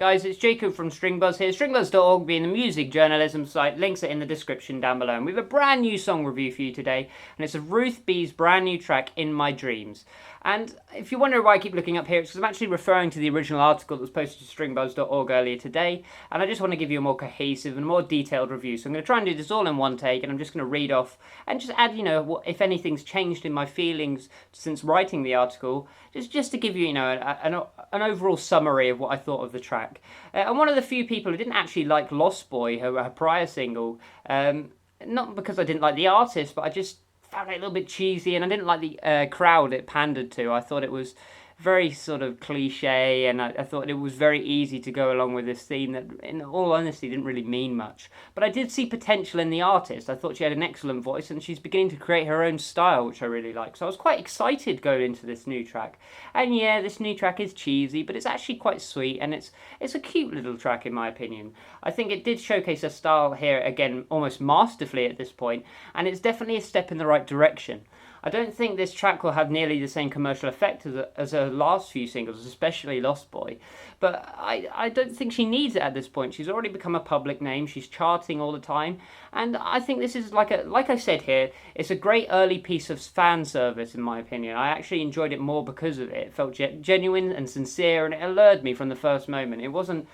guys, it's Jacob from Stringbuzz here, stringbuzz.org being the music journalism site. Links are in the description down below. And we have a brand new song review for you today, and it's of Ruth B's brand new track, In My Dreams. And if you're wondering why I keep looking up here, it's because I'm actually referring to the original article that was posted to stringbuzz.org earlier today, and I just want to give you a more cohesive and more detailed review. So I'm going to try and do this all in one take, and I'm just going to read off and just add, what, if anything's changed in my feelings since writing the article, just to give you, an overall summary of what I thought of the track. I'm one of the few people who didn't actually like Lost Boy, her prior single, not because I didn't like the artist, but I just found it a little bit cheesy, and I didn't like the crowd it pandered to. I thought it was very sort of cliche, and I thought it was very easy to go along with this theme that, in all honesty, didn't really mean much. But I did see potential in the artist. I thought she had an excellent voice, and she's beginning to create her own style, which I really like. So I was quite excited going into this new track. And yeah, this new track is cheesy, but it's actually quite sweet, and it's a cute little track in my opinion. I think it did showcase her style here, again, almost masterfully at this point, and it's definitely a step in the right direction. I don't think this track will have nearly the same commercial effect as her last few singles, especially Lost Boy. But I don't think she needs it at this point. She's already become a public name. She's charting all the time. And I think this is, like I said here, it's a great early piece of fan service, in my opinion. I actually enjoyed it more because of it. It felt genuine and sincere, and it allured me from the first moment. It wasn't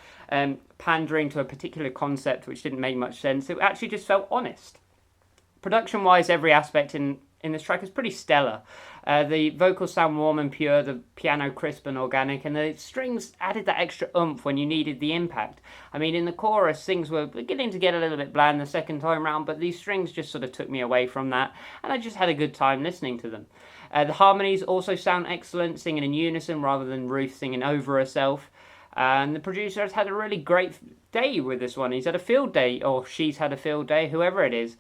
pandering to a particular concept which didn't make much sense. It actually just felt honest. Production-wise, every aspect in this track is pretty stellar. The vocals sound warm and pure, the piano crisp and organic, and the strings added that extra oomph when you needed the impact. I mean, in the chorus, things were beginning to get a little bit bland the second time round, but these strings just sort of took me away from that, and I just had a good time listening to them. The harmonies also sound excellent, singing in unison rather than Ruth singing over herself. And the producer has had a really great day with this one. He's had a field day, or she's had a field day, whoever it is,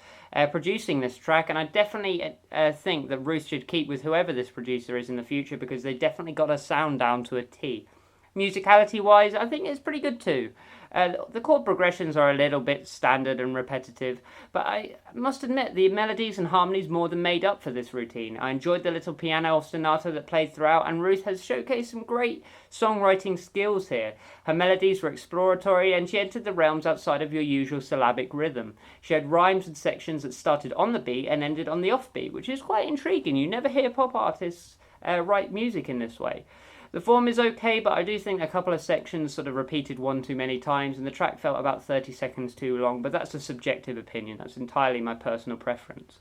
producing this track. And I definitely think that Ruth should keep with whoever this producer is in the future, because they definitely got her sound down to a T. Musicality-wise, I think it's pretty good too. The chord progressions are a little bit standard and repetitive, but I must admit the melodies and harmonies more than made up for this routine. I enjoyed the little piano ostinato that played throughout, and Ruth has showcased some great songwriting skills here. Her melodies were exploratory, and she entered the realms outside of your usual syllabic rhythm. She had rhymes and sections that started on the beat and ended on the offbeat, which is quite intriguing. You never hear pop artists write music in this way. The form is okay, but I do think a couple of sections sort of repeated one too many times, and the track felt about 30 seconds too long, but that's a subjective opinion. That's entirely my personal preference.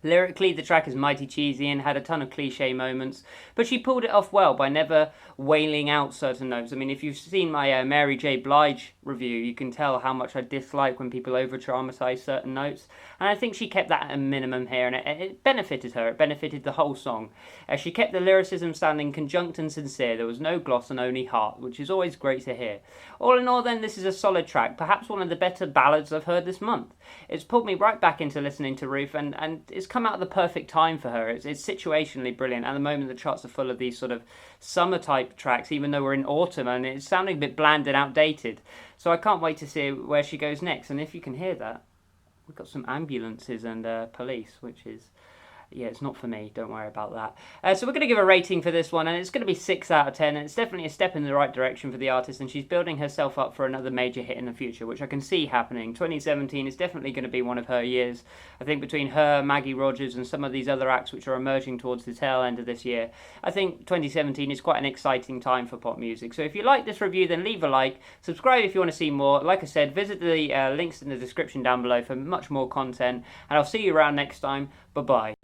Lyrically, the track is mighty cheesy and had a ton of cliche moments, but she pulled it off well by never wailing out certain notes. I mean, if you've seen my Mary J. Blige review, you can tell how much I dislike when people over-dramatize certain notes, and I think she kept that at a minimum here, and it benefited her. It benefited the whole song. She kept the lyricism sounding conjunct and sincere. There was no gloss and only heart, which is always great to hear. All in all, then, this is a solid track, perhaps one of the better ballads I've heard this month. It's pulled me right back into listening to Ruth, and it's come out at the perfect time for her. It's situationally brilliant. At the moment, the charts are full of these sort of summer type tracks, even though we're in autumn, and it's sounding a bit bland and outdated. So I can't wait to see where she goes next. And if you can hear that, we've got some ambulances and police, which is, yeah, it's not for me. Don't worry about that. So we're going to give a rating for this one, and it's going to be 6 out of 10. And it's definitely a step in the right direction for the artist, and she's building herself up for another major hit in the future, which I can see happening. 2017 is definitely going to be one of her years. I think between her, Maggie Rogers, and some of these other acts which are emerging towards the tail end of this year, I think 2017 is quite an exciting time for pop music. So if you like this review, then leave a like. Subscribe if you want to see more. Like I said, visit the links in the description down below for much more content, and I'll see you around next time. Bye-bye.